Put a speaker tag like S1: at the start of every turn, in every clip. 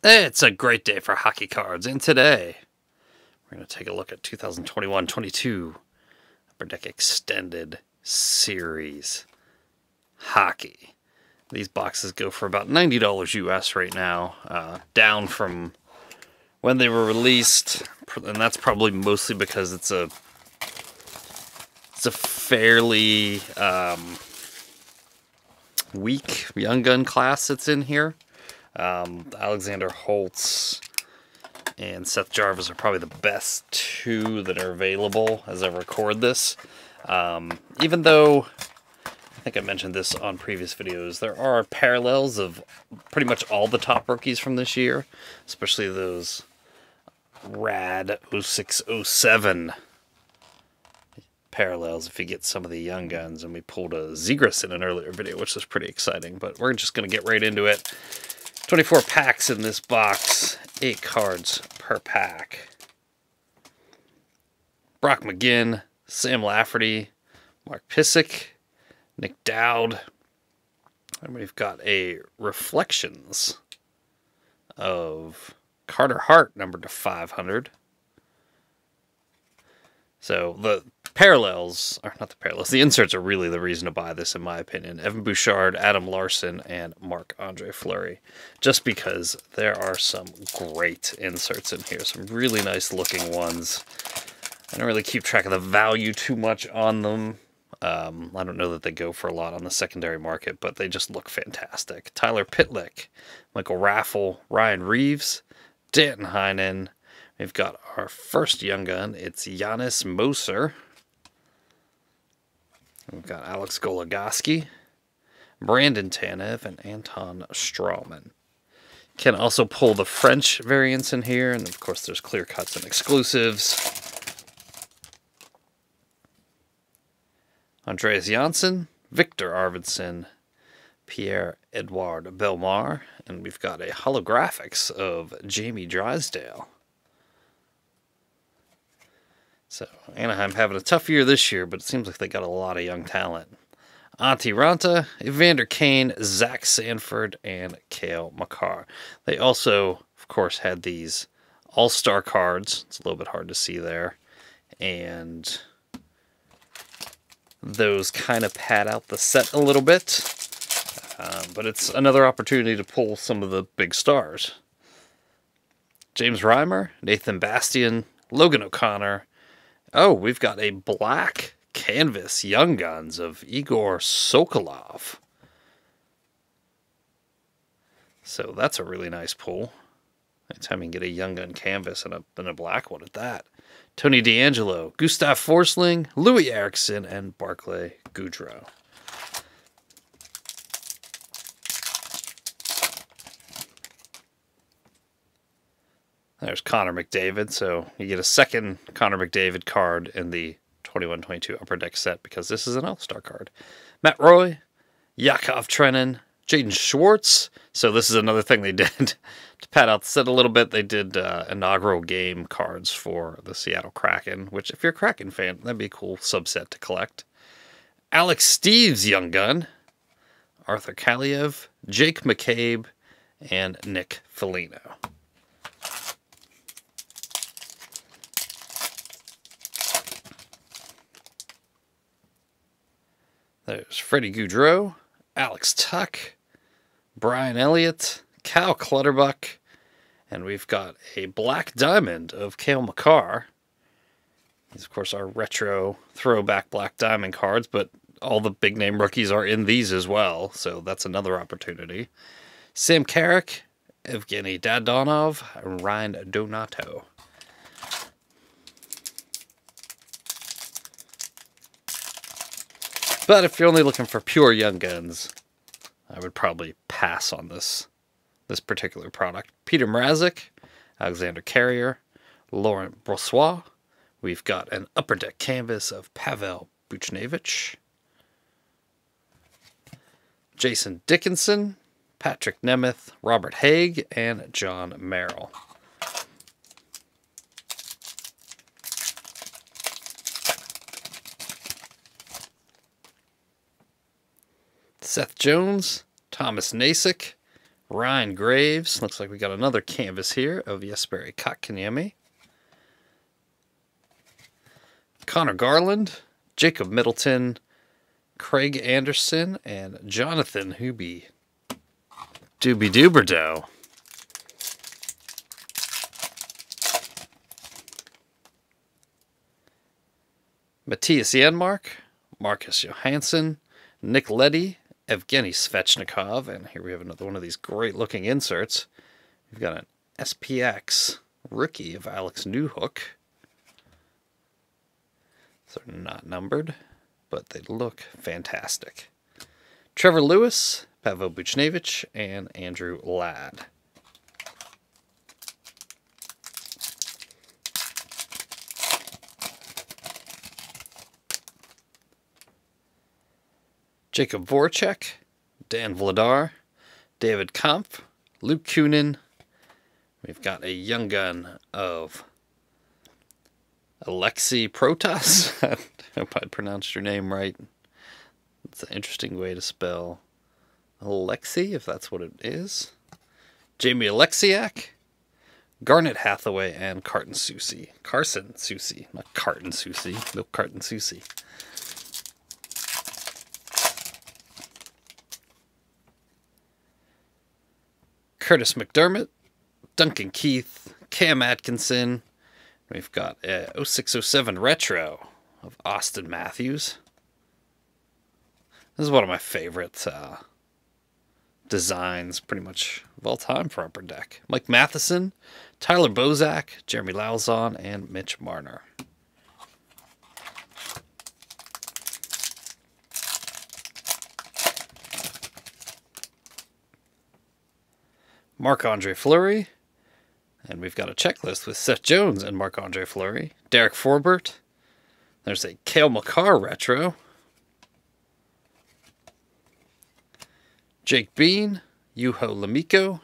S1: It's a great day for hockey cards, and today we're going to take a look at 2021-22 Upper Deck Extended Series Hockey. These boxes go for about $90 US right now, down from when they were released, and that's probably mostly because it's a fairly weak young gun class that's in here. Alexander Holtz and Seth Jarvis are probably the best two that are available as I record this. Even though, I think I mentioned this on previous videos, there are parallels of pretty much all the top rookies from this year, especially those rad 06, 07 parallels if you get some of the young guns. And we pulled a Zegras in an earlier video, which was pretty exciting, but we're just going to get right into it. 24 packs in this box, 8 cards per pack. Brock McGinn, Sam Lafferty, Mark Pysyk, Nick Dowd, and we've got a Reflections of Carter Hart, numbered to 500. So the parallels, or not the parallels, the inserts are really the reason to buy this, in my opinion. Evan Bouchard, Adam Larson, and Marc-Andre Fleury. Just because there are some great inserts in here. Some really nice looking ones. I don't really keep track of the value too much on them. I don't know that they go for a lot on the secondary market, but they just look fantastic. Tyler Pitlick, Michael Raffle, Ryan Reeves, Danton Heinen. We've got our first young gun. It's Janis Moser. We've got Alex Goligoski, Brandon Tanev, and Anton Strawman. Can also pull the French variants in here, and of course there's clear cuts and exclusives. Andreas Janssen, Victor Arvidsson, Pierre-Edouard Bellemare, and we've got a holographics of Jamie Drysdale. So, Anaheim having a tough year this year, but it seems like they got a lot of young talent. Antti Ranta, Evander Kane, Zach Sanford, and Cale Makar. They also, of course, had these all-star cards. It's a little bit hard to see there. And those kind of pad out the set a little bit. But it's another opportunity to pull some of the big stars. James Reimer, Nathan Bastian, Logan O'Connor. Oh, we've got a black canvas Young Guns of Igor Sokolov. So that's a really nice pull. Anytime you can get a Young Gun canvas and a black one at that. Tony DeAngelo, Gustav Forsling, Louis Eriksson, and Barclay Goodrow. There's Connor McDavid, so you get a second Connor McDavid card in the 21-22 Upper Deck set because this is an All-Star card. Matt Roy, Yakov Trenin, Jaden Schwartz. So this is another thing they did to pad out the set a little bit. They did inaugural game cards for the Seattle Kraken, which if you're a Kraken fan, that'd be a cool subset to collect. Alex Steves, Young Gun, Arthur Kaliev, Jake McCabe, and Nick Foligno. There's Freddie Gaudreau, Alex Tuck, Brian Elliott, Cal Clutterbuck, and we've got a black diamond of Cale Makar. These, of course, are retro throwback black diamond cards, but all the big name rookies are in these as well, so that's another opportunity. Sam Carrick, Evgeni Dadonov, and Ryan Donato. But if you're only looking for pure Young Guns, I would probably pass on this particular product. Peter Mrazek, Alexander Carrier, Laurent Brossois. We've got an Upper Deck canvas of Pavel Buchnevich, Jason Dickinson, Patrick Nemeth, Robert Haig, and John Merrill. Seth Jones, Thomas Nasick, Ryan Graves. Looks like we got another canvas here of Jesperi Kotkaniemi. Connor Garland, Jacob Middleton, Craig Anderson, and Jonathan Doobie Duberdo. Matthias Janmark, Marcus Johansson, Nick Leddy, Evgeni Svechnikov, and here we have another one of these great-looking inserts. We've got an SPX rookie of Alex Newhook. So they're not numbered, but they look fantastic. Trevor Lewis, Pavel Buchnevich, and Andrew Ladd. Jacob Voracek, Dan Vladar, David Kampf, Luke Kunin. We've got a young gun of Alexei Protas. I hope I pronounced your name right. It's an interesting way to spell Alexei, if that's what it is. Jamie Alexiak, Garnet Hathaway, and Carson Soucy. Not Carton Soucy. No, Carton Soucy. Curtis McDermott, Duncan Keith, Cam Atkinson. We've got a 0607 retro of Austin Matthews. This is one of my favorite designs, pretty much of all time for Upper Deck. Mike Matheson, Tyler Bozak, Jeremy Lauzon, and Mitch Marner. Marc-Andre Fleury. And we've got a checklist with Seth Jones and Marc-Andre Fleury. Derek Forbert. There's a Cale Makar retro. Jake Bean, Juho Lemieux,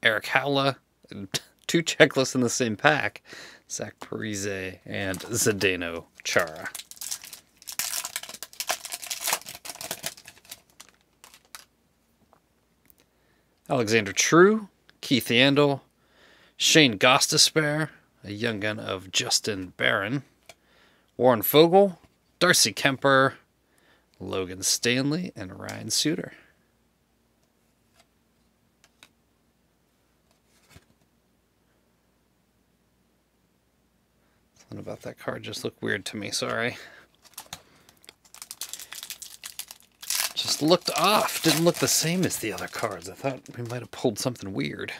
S1: Eric Howla, and 2 checklists in the same pack. Zach Parise and Zdeno Chara. Alexander True, Keith Yandel, Shane Gostisbehere, a young gun of Justin Barron, Warren Fogle, Darcy Kemper, Logan Stanley, and Ryan Suter. Something about that card just looked weird to me, sorry. Just looked off. Didn't look the same as the other cards. I thought we might have pulled something weird.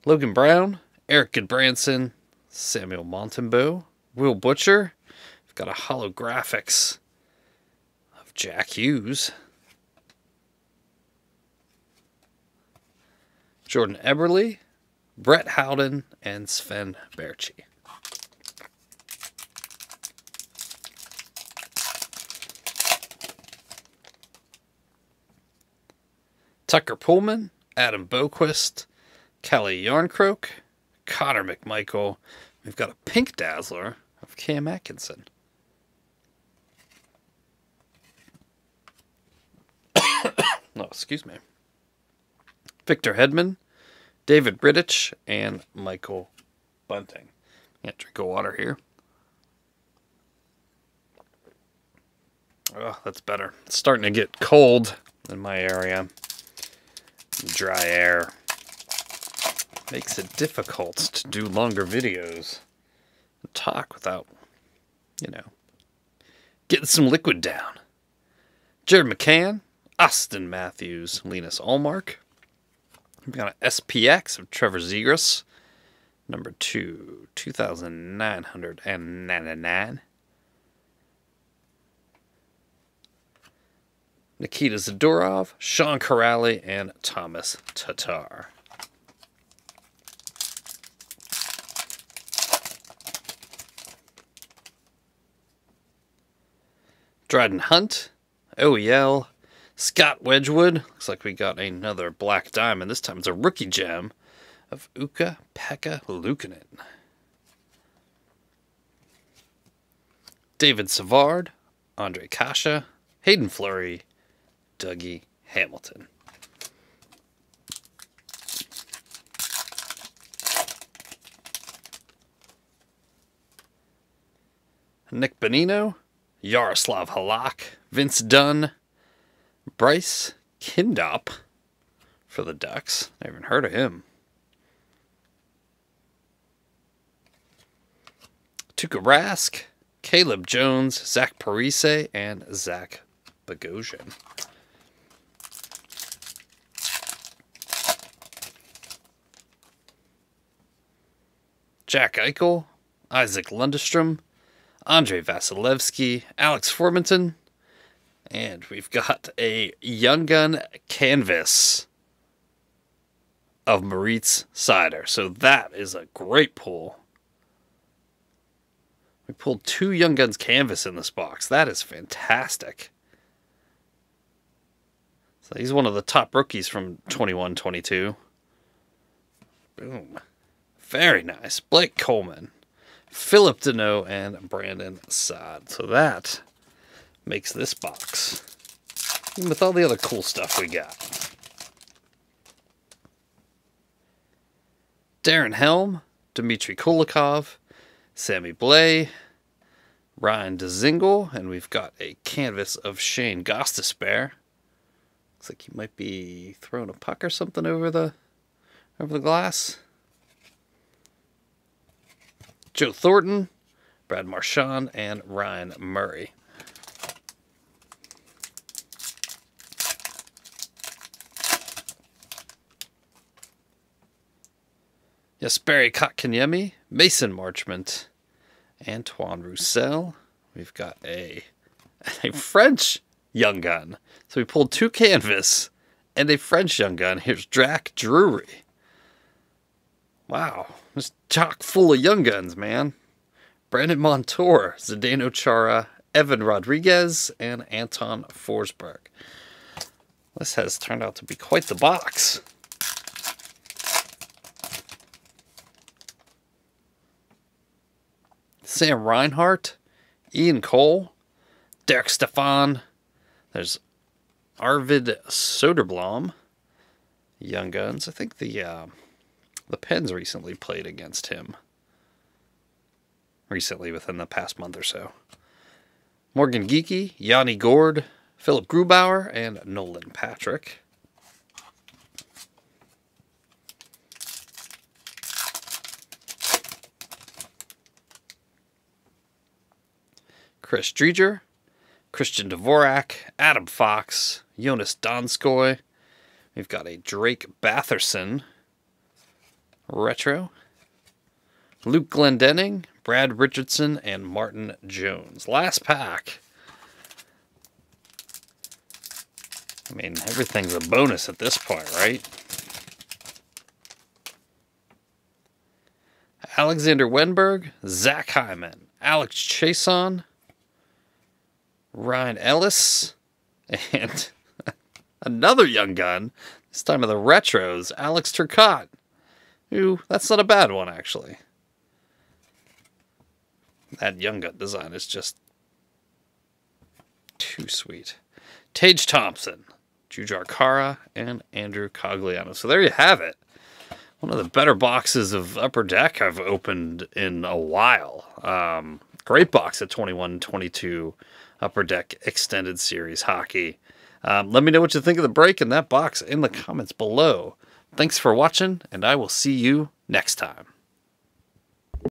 S1: Logan Brown, Eric Goodbranson, Samuel Montembeau, Will Butcher. We've got a holographics of Jack Hughes. Jordan Eberle, Brett Howden, and Sven Berchi. Tucker Pullman, Adam Boquist, Kelly Yarncroke, Connor McMichael. We've got a pink dazzler of Cam Atkinson. No, excuse me. Victor Hedman, David Rittich, and Michael Bunting. Yeah, drink of water here. Oh, that's better. It's starting to get cold in my area. Dry air makes it difficult to do longer videos and talk without, getting some liquid down. Jared McCann, Austin Matthews, Linus Allmark. We've got an SPX of Trevor Zegras, number 2, 2,999. Nikita Zadorov, Sean Corrali, and Thomas Tatar. Dryden Hunt, OEL, Scott Wedgwood. Looks like we got another black diamond. This time it's a rookie gem of Ukko-Pekka Luukkonen. David Savard, Andre Kasha, Hayden Fleury, Dougie Hamilton. Nick Bonino, Yaroslav Halak, Vince Dunn, Bryce Kindop for the Ducks. I haven't heard of him. Tuukka Rask, Caleb Jones, Zach Parise, and Zach Bogosian. Jack Eichel, Isaac Lundestrom, Andrei Vasilevsky, Alex Formenton, and we've got a Young Gun canvas of Moritz Seider. So that is a great pull. We pulled 2 Young Guns canvas in this box. That is fantastic. So he's one of the top rookies from 21-22. Boom. Very nice. Blake Coleman, Philip Deneau, and Brandon Saad. So that makes this box, even with all the other cool stuff we got. Darren Helm, Dmitry Kulikov, Sammy Blais, Ryan Dzingel, and we've got a canvas of Shane Gostisbehere. Looks like he might be throwing a puck or something over the glass. Joe Thornton, Brad Marchand, and Ryan Murray. Jesperi Kotkaniemi, Mason Marchment, Antoine Roussel. We've got a French Young Gun. So we pulled 2 canvas and a French Young Gun. Here's Drac Drury. Wow, just chock full of Young Guns, man. Brandon Montour, Zdeno Chara, Evan Rodriguez, and Anton Forsberg. This has turned out to be quite the box. Sam Reinhart, Ian Cole, Derek Stefan. There's Arvid Soderblom. Young Guns. I think the Pens recently played against him. Recently, within the past month or so. Morgan Geekie, Yanni Gord, Philip Grubauer, and Nolan Patrick. Chris Drieger, Christian Dvorak, Adam Fox, Jonas Donskoy. We've got a Drake Batherson retro. Luke Glendening, Brad Richardson, and Martin Jones. Last pack. I mean, everything's a bonus at this point, right? Alexander Wenberg, Zach Hyman, Alex Chason, Ryan Ellis, and another Young Gun, this time of the retros, Alex Turcotte. Ooh, that's not a bad one, actually. That Young Gun design is just too sweet. Tage Thompson, Jujhar Khaira, and Andrew Cogliano. So there you have it. One of the better boxes of Upper Deck I've opened in a while. Great box at 21-22 Upper Deck Extended Series Hockey. Let me know what you think of the break in that box in the comments below. Thanks for watching, and I will see you next time.